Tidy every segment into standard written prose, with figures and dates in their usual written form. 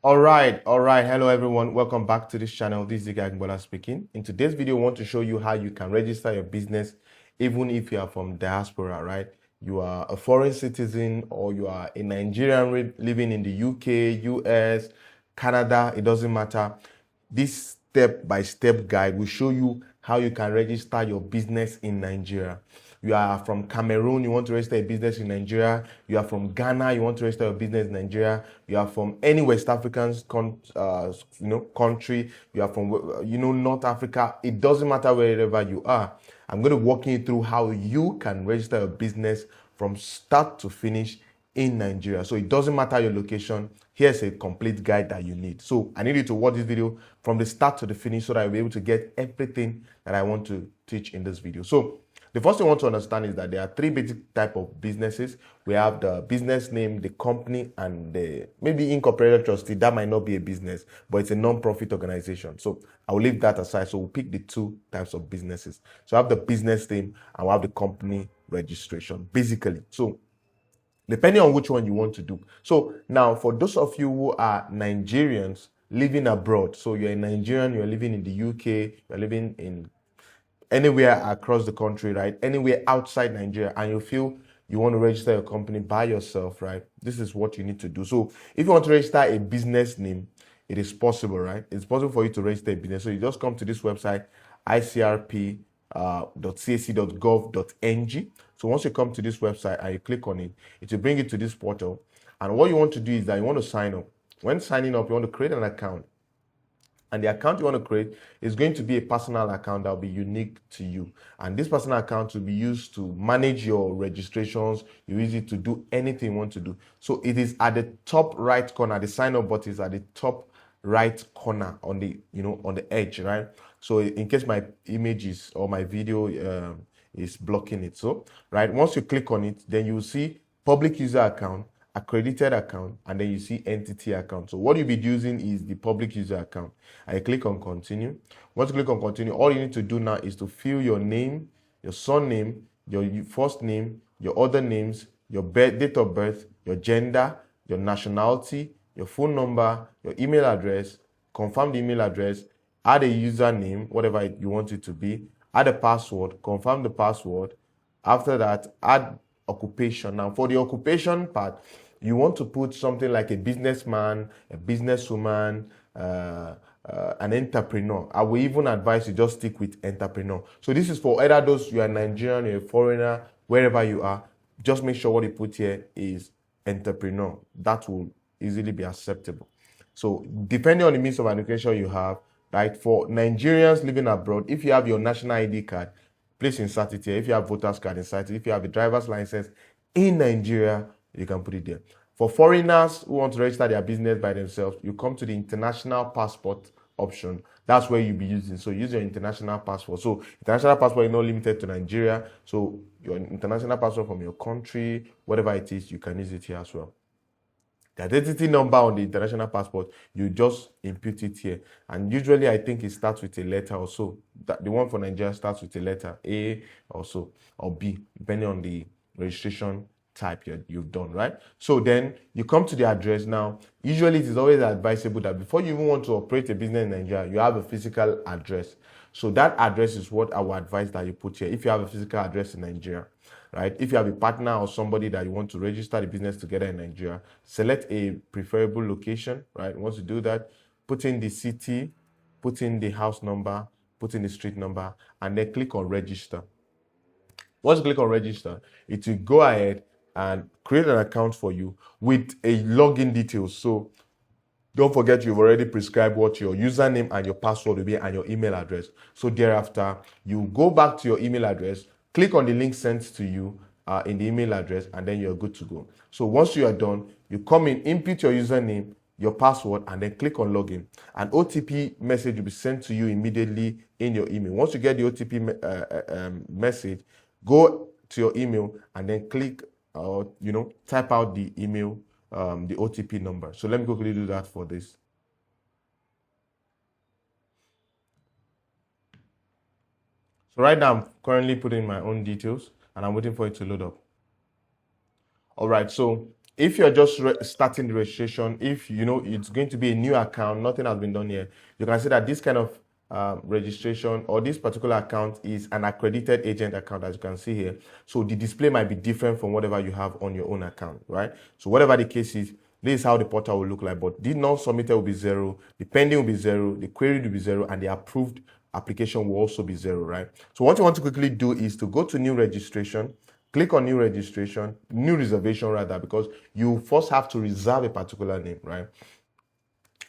All right. Hello, everyone. Welcome back to this channel. This is Igagbola speaking. In today's video, I want to show you how you can register your business even if you are from diaspora, right? You are a foreign citizen or you are a Nigerian living in the UK, US, Canada, it doesn't matter. This step-by-step guide will show you how you can register your business in Nigeria. You are from Cameroon, you want to register a business in Nigeria. You are from Ghana, you want to register a business in Nigeria. You are from any West African country. You are from North Africa. It doesn't matter wherever you are. I'm going to walk you through how you can register a business from start to finish in Nigeria. So it doesn't matter your location. Here's a complete guide that you need. So I need you to watch this video from the start to the finish so that you'll be able to get everything that I want to teach in this video. So the first thing I want to understand is that there are three basic types of businesses. We have the business name, the company, and the maybe incorporated trustee. That might not be a business, but it's a non-profit organization. So I will leave that aside. So we'll pick the two types of businesses. So I have the business name and we'll have the company registration, basically. So depending on which one you want to do. So now for those of you who are Nigerians living abroad, so you're a Nigerian, you're living in the UK, you're living in anywhere across the country, right? Anywhere outside Nigeria, and you feel you want to register your company by yourself, right? This is what you need to do. So if you want to register a business name, it is possible, right? It's possible for you to register a business. So you just come to this website, icrp.cac.gov.ng. So once you come to this website and you click on it, it will bring you to this portal. And what you want to do is that you want to sign up. When signing up, you want to create an account. And the account you want to create is going to be a personal account that will be unique to you. And this personal account will be used to manage your registrations. You use it to do anything you want to do. So it is at the top right corner. The sign up button is at the top right corner on the, on the edge, right? So in case my images or my video is blocking it. So, right, once you click on it, then you will see public user account, accredited account, and then you see entity account. So what you'll be using is the public user account. I click on continue. Once you click on continue, all you need to do now is to fill your name, your surname, your first name, your other names, your date of birth, your gender, your nationality, your phone number, your email address, confirm the email address, add a username, whatever you want it to be, add a password, confirm the password. After that, add occupation. Now for the occupation part, you want to put something like a businessman, a businesswoman, an entrepreneur. I will even advise you just stick with entrepreneur. So this is for either those you are Nigerian, you're a foreigner, wherever you are. Just make sure what you put here is entrepreneur. That will easily be acceptable. So depending on the means of education you have, right? For Nigerians living abroad, if you have your national ID card, please insert it here. If you have voter's card, insert it. If you have a driver's license in Nigeria, you can put it there. For foreigners who want to register their business by themselves, you come to the international passport option. That's where you'll be using. So use your international passport. So international passport is not limited to Nigeria. So your international passport from your country, whatever it is, you can use it here as well. The identity number on the international passport, you just input it here. And usually I think it starts with a letter or so. The one for Nigeria starts with a letter A or so, or B, depending on the registration type you've done, right? So then you come to the address. Now, usually it is always advisable that before you even want to operate a business in Nigeria, you have a physical address. So that address is what I would advise that you put here. If you have a physical address in Nigeria, right? If you have a partner or somebody that you want to register the business together in Nigeria, select a preferable location, right? Once you do that, put in the city, put in the house number, put in the street number, and then click on register. Once you click on register, it will go ahead and create an account for you with a login details. So don't forget you've already prescribed what your username and your password will be and your email address. So thereafter, you go back to your email address, click on the link sent to you in the email address, and then you're good to go. So once you are done, you come in, input your username, your password, and then click on login. An OTP message will be sent to you immediately in your email. Once you get the OTP message, go to your email and then click, type out the email, the OTP number. So let me quickly do that for this. So right now I'm currently putting my own details and I'm waiting for it to load up. All right, so If you're just starting the registration, if you know it's going to be a new account, nothing has been done here, you can see that this kind of registration or this particular account is an accredited agent account, as you can see here. So the display might be different from whatever you have on your own account, right? So whatever the case is, this is how the portal will look like. But the non-submitted will be 0, the pending will be 0, the query will be 0, and the approved application will also be 0, right? So what you want to quickly do is to go to new registration, click on new registration, new reservation rather, because you first have to reserve a particular name, right?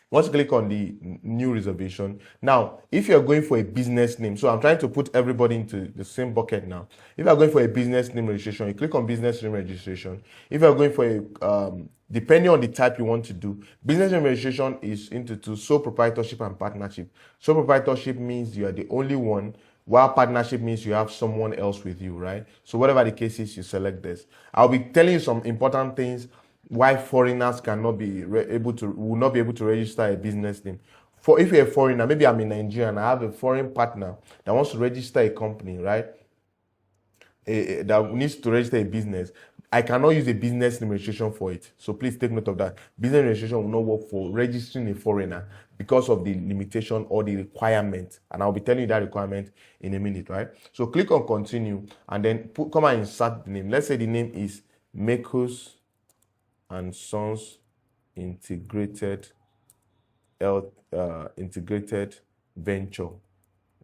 Once you click on the new reservation, now if you're going for a business name, so I'm trying to put everybody into the same bucket now. If you're going for a business name registration, you click on business name registration. If you're going for a depending on the type you want to do, business name registration is into sole proprietorship and partnership. Sole proprietorship means you are the only one, while partnership means you have someone else with you, right? So whatever the case is, you select this. I'll be telling you some important things why foreigners cannot be will not be able to register a business name. For if you're a foreigner, maybe I'm in Nigeria and I have a foreign partner that wants to register a company, right? That needs to register a business. I cannot use a business name registration for it. So please take note of that. Business registration will not work for registering a foreigner because of the limitation or the requirement. And I'll be telling you that requirement in a minute, right? So click on continue and then come and insert the name. Let's say the name is Makos and Sons Integrated Integrated Venture,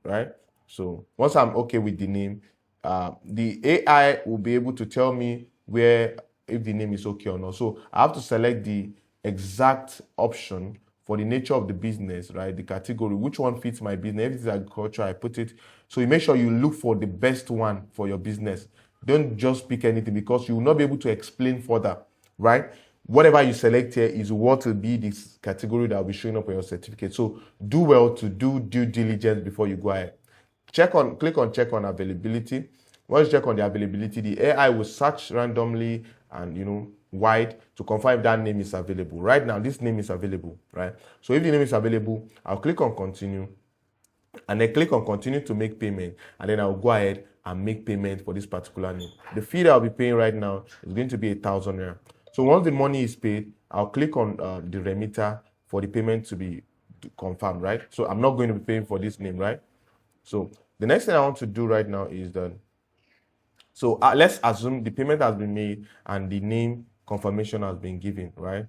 right? So once I'm okay with the name, the AI will be able to tell me where if the name is okay or not. So I have to select the exact option for the nature of the business, right? The category, which one fits my business. If it's agriculture, I put it. So you make sure you look for the best one for your business. Don't just pick anything because you will not be able to explain further, right? Whatever you select here is what will be this category that will be showing up on your certificate. So do well to do due diligence before you go ahead. Click on check on availability. Once you check on the availability, the AI will search randomly and wide to confirm if that name is available. Right now, this name is available, right? So if the name is available, I'll click on continue and then click on continue to make payment. And then I'll go ahead and make payment for this particular name. The fee that I'll be paying right now is going to be 1,000 naira. So once the money is paid, I'll click on the remitter for the payment to be confirmed, right? So I'm not going to be paying for this name, right? So the next thing I want to do right now is that, so let's assume the payment has been made and the name confirmation has been given, right?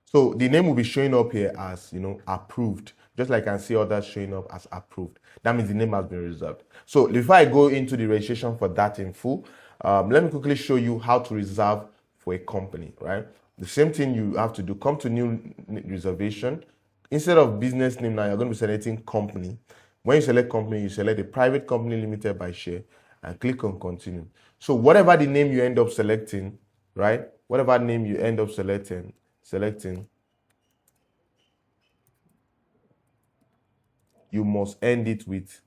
So the name will be showing up here as, approved, just like I can see others showing up as approved. That means the name has been reserved. So before I go into the registration for that in full, let me quickly show you how to reserve for a company, right? The same thing you have to do, come to new reservation. Instead of business name now, you're going to be selecting company. When you select company, you select a private company limited by share and click on continue. So whatever the name you end up selecting, right? Whatever name you end up selecting, you must end it with,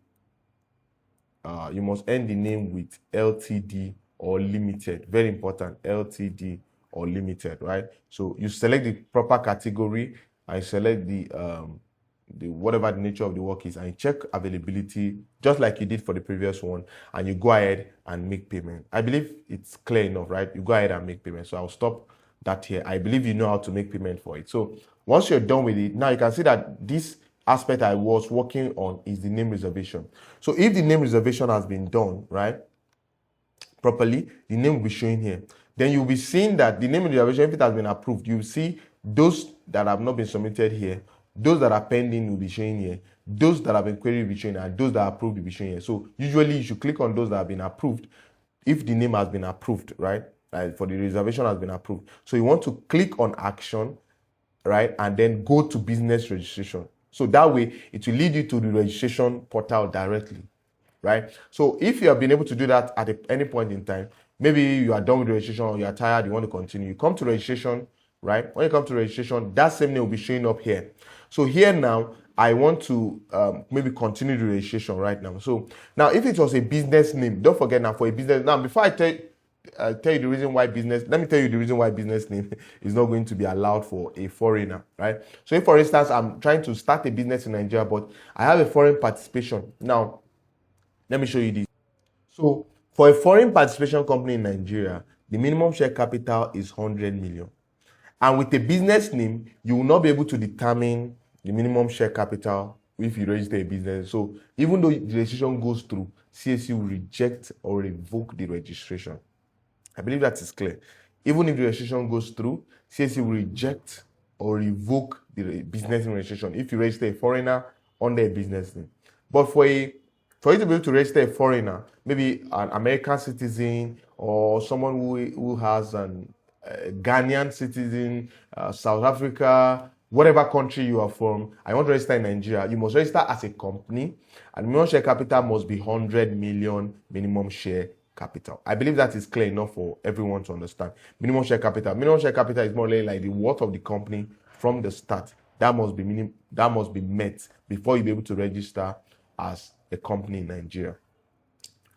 you must end the name with LTD or limited. Very important, LTD or limited, right? So you select the proper category and select the whatever the nature of the work is, and you check availability just like you did for the previous one, and you go ahead and make payment. I believe it's clear enough, right? You go ahead and make payment. So I'll stop that here. I believe you know how to make payment for it. So once you're done with it, now you can see that this aspect I was working on is the name reservation. So if the name reservation has been done, right, properly, the name will be showing here. Then you'll be seeing that the name reservation, if it has been approved, you'll see those that have not been submitted here. Those that are pending will be showing here. Those that have been queried will be showing here. And those that are approved will be showing here. So usually you should click on those that have been approved if the name has been approved, right? For the reservation has been approved. So you want to click on action, right? And then go to business registration. So that way it will lead you to the registration portal directly, right? So if you have been able to do that at any point in time, maybe you are done with the registration or you are tired, you want to continue, you come to registration, right? When you come to registration, that same name will be showing up here. So here now, I want to maybe continue the registration right now. So now if it was a business name, don't forget now for a business, now before I tell you the reason why business, let me tell you the reason why business name is not going to be allowed for a foreigner, right? So if for instance, I'm trying to start a business in Nigeria, but I have a foreign participation. Now, let me show you this. So for a foreign participation company in Nigeria, the minimum share capital is 100 million. And with a business name, you will not be able to determine the minimum share capital if you register a business. So even though the registration goes through, CAC will reject or revoke the registration. I believe that is clear. Even if the registration goes through, CAC will reject or revoke the business name registration if you register a foreigner under a business name. But for you to be able to register a foreigner, maybe an American citizen or someone who has an Ghanaian citizen, South Africa, whatever country you are from, I want to register in Nigeria, you must register as a company, and minimum share capital must be 100 million minimum share capital. I believe that is clear enough for everyone to understand. Minimum share capital. Minimum share capital is more or less like the worth of the company from the start. That must be met before you be able to register as a company in Nigeria.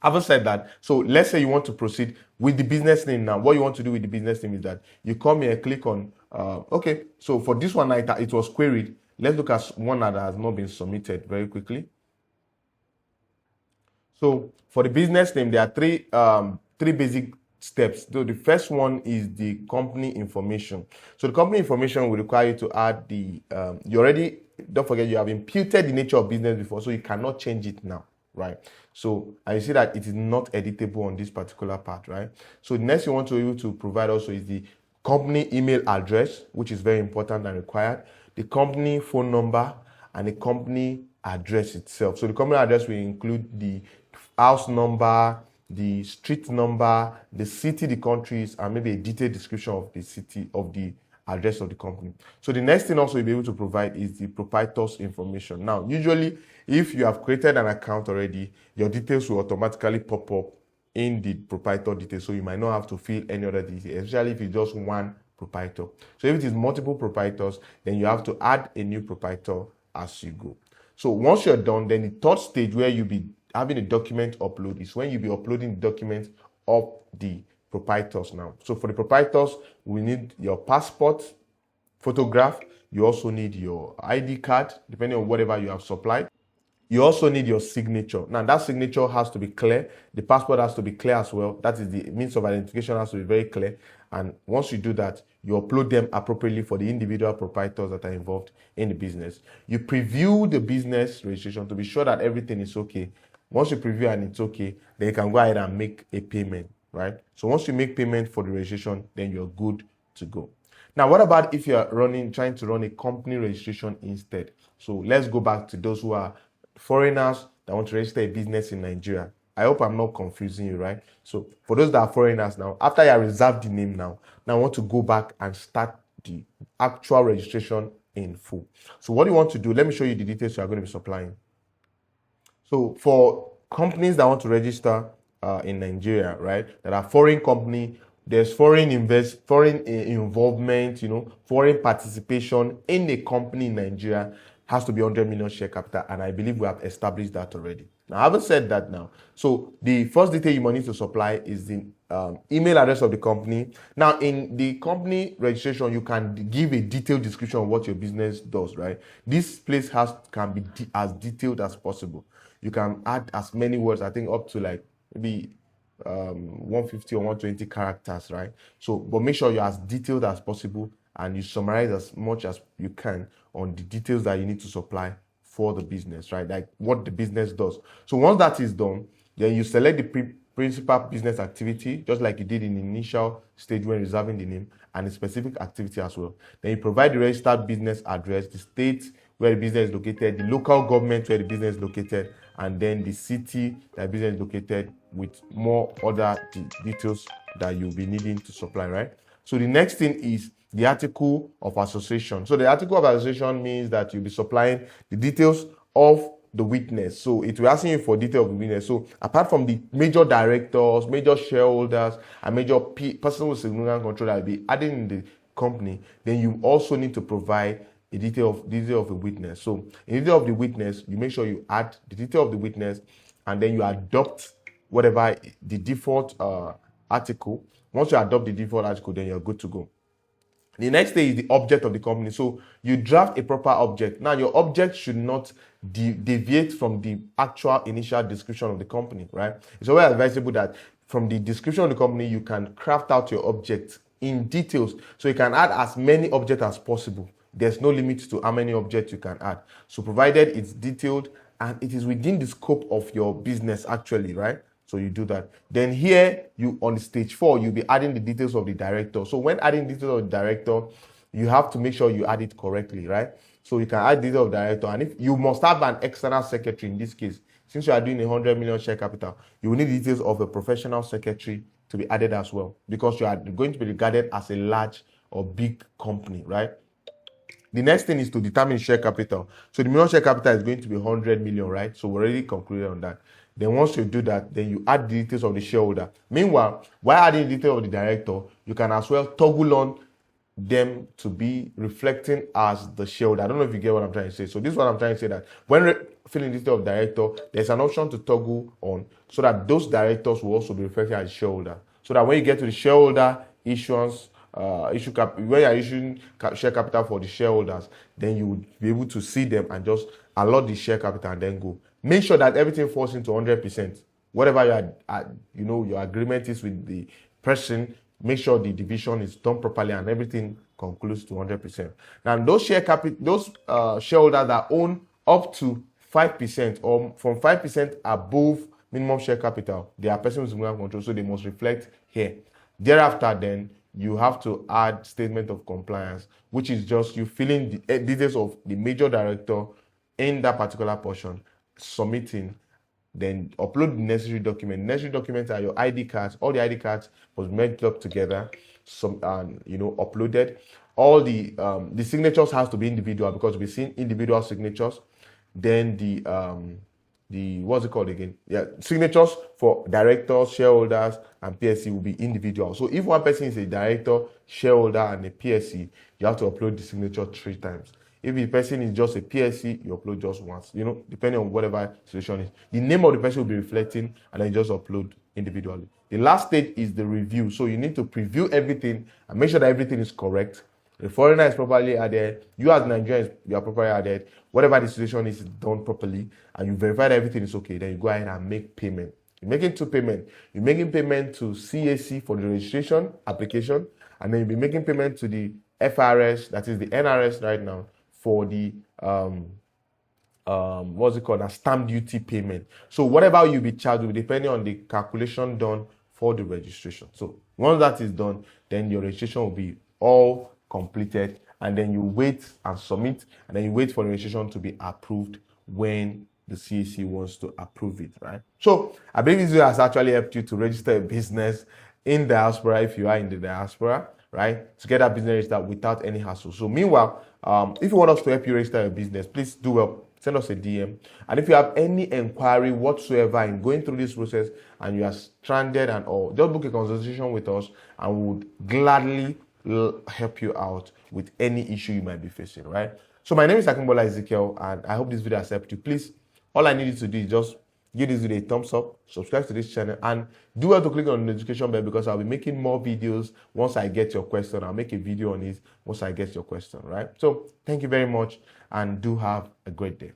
Having said that, so let's say you want to proceed with the business name now. What you want to do with the business name is that you come here, click on, okay, so for this one, it was queried. Let's look at one that has not been submitted very quickly. So for the business name, there are three basic steps. So the first one is the company information. So the company information will require you to add don't forget you have imputed the nature of business before, so you cannot change it now, right? So I see that it is not editable on this particular part, right? So the next you want to be able to provide also is the company email address, which is very important and required, the company phone number, and the company address itself. So the company address will include the house number, the street number, the city, the countries, and maybe a detailed description of the city, of the address of the company. So the next thing also you'll be able to provide is the proprietor's information. Now, usually, if you have created an account already, your details will automatically pop up in the proprietor details, so you might not have to fill any other details, especially if it's just one proprietor. So if it is multiple proprietors, then you have to add a new proprietor as you go. So once you're done, then the third stage where you'll be having a document upload is when you'll be uploading the documents of the proprietors now. So for the proprietors, we need your passport, photograph. You also need your ID card, depending on whatever you have supplied. You also need your signature. Now that signature has to be clear. The passport has to be clear as well. That is the means of identification has to be very clear. And once you do that, you upload them appropriately for the individual proprietors that are involved in the business. You preview the business registration to be sure that everything is okay. Once you preview and it's okay, then you can go ahead and make a payment, right? So once you make payment for the registration, then you're good to go. Now, what about if you're trying to run a company registration instead? So let's go back to those who are foreigners that want to register a business in Nigeria. I hope I'm not confusing you, right? So for those that are foreigners now, after you have reserved the name now I want to go back and start the actual registration in full. So what you want to do, let me show you the details you are going to be supplying. So for companies that want to register in Nigeria, right, that are foreign company, there's foreign involvement, foreign participation in a company in Nigeria has to be 100 million share capital, and I believe we have established that already. Now, having said that now, so the first detail you might need to supply is the email address of the company. Now, in the company registration, you can give a detailed description of what your business does, right? This place can be as detailed as possible. You can add as many words, I think up to like maybe 150 or 120 characters, right? So, but make sure you're as detailed as possible and you summarize as much as you can on the details that you need to supply for the business, right? Like what the business does. So once that is done, then you select the principal business activity, just like you did in the initial stage when reserving the name, and the specific activity as well. Then you provide the registered business address, the state where the business is located, the local government where the business is located, and then the city that the business is located, with more other details that you'll be needing to supply, right? So the next thing is the article of association. So the article of association means that you'll be supplying the details of the witness. So it will asking you for detail of the witness. So apart from the major directors, major shareholders, and major person with significant control that will be added in the company, then you also need to provide a detail of the witness. So in the detail of the witness, you make sure you add the detail of the witness, and then you adopt whatever the default article. Once you adopt the default article, then you're good to go. The next thing is the object of the company. So you draft a proper object. Now, your object should not deviate from the actual initial description of the company, right? It's always advisable that from the description of the company, you can craft out your object in details. So you can add as many objects as possible. There's no limit to how many objects you can add. So provided it's detailed and it is within the scope of your business actually, right? So you do that. Then here, you on stage 4, you'll be adding the details of the director. So when adding details of the director, you have to make sure you add it correctly, right? So you can add details of the director, and if you must have an external secretary in this case, since you are doing 100 million share capital, you will need details of a professional secretary to be added as well, because you are going to be regarded as a large or big company, right? The next thing is to determine share capital. So the minimum share capital is going to be 100 million, right? So we already concluded on that. Then once you do that, then you add the details of the shareholder. Meanwhile, while adding the details of the director, you can as well toggle on them to be reflecting as the shareholder. I don't know if you get what I'm trying to say. So this is what I'm trying to say, that when filling the detail of director, there's an option to toggle on so that those directors will also be reflected as shareholder. So that when you get to the shareholder issuance, when you are issuing share capital for the shareholders, then you will be able to see them and just allot the share capital and then go. Make sure that everything falls into 100%. Whatever your agreement is with the person, make sure the division is done properly and everything concludes to 100%. Now, those shareholders that own up to 5% or from 5% above minimum share capital, they are persons with minimum control, so they must reflect here. Thereafter, then you have to add statement of compliance, which is just you filling the details of the major director in that particular portion, submitting, then upload the necessary document. Necessary documents are your ID cards. All the ID cards was merged up together, uploaded. All the signatures has to be individual, because we've seen individual signatures. Then the what's it called again? Yeah, signatures for directors, shareholders, and PSC will be individual. So if one person is a director, shareholder, and a PSC, you have to upload the signature 3 times. If the person is just a PSC, you upload just once, depending on whatever situation is. The name of the person will be reflecting, and then you just upload individually. The last stage is the review. So you need to preview everything and make sure that everything is correct. The foreigner is properly added. You as Nigerians, you are properly added. Whatever the situation is done properly, and you verify that everything is okay, then you go ahead and make payment. You're making 2 payments. You're making payment to CAC for the registration application, and then you'll be making payment to the FRS, that is the NRS right now, for the a stamp duty payment. So whatever you'll be charged will be depending on the calculation done for the registration. So once that is done, then your registration will be all completed, and then you wait and submit, and then you wait for the registration to be approved when the CAC wants to approve it, right? So I believe this video has actually helped you to register a business in diaspora if you are in the diaspora, right? To get that business registered without any hassle. So meanwhile, if you want us to help you register a business, please do well. Send us a DM. And if you have any inquiry whatsoever in going through this process and you are stranded and all, just book a consultation with us, and we would gladly help you out with any issue you might be facing, right? So my name is Akinbola Ezekiel, and I hope this video has helped you. Please, all I need you to do is just give this video a thumbs up, subscribe to this channel, and do well to click on the notification bell, because I'll be making more videos once I get your question. I'll make a video on it once I get your question, right? So thank you very much, and do have a great day.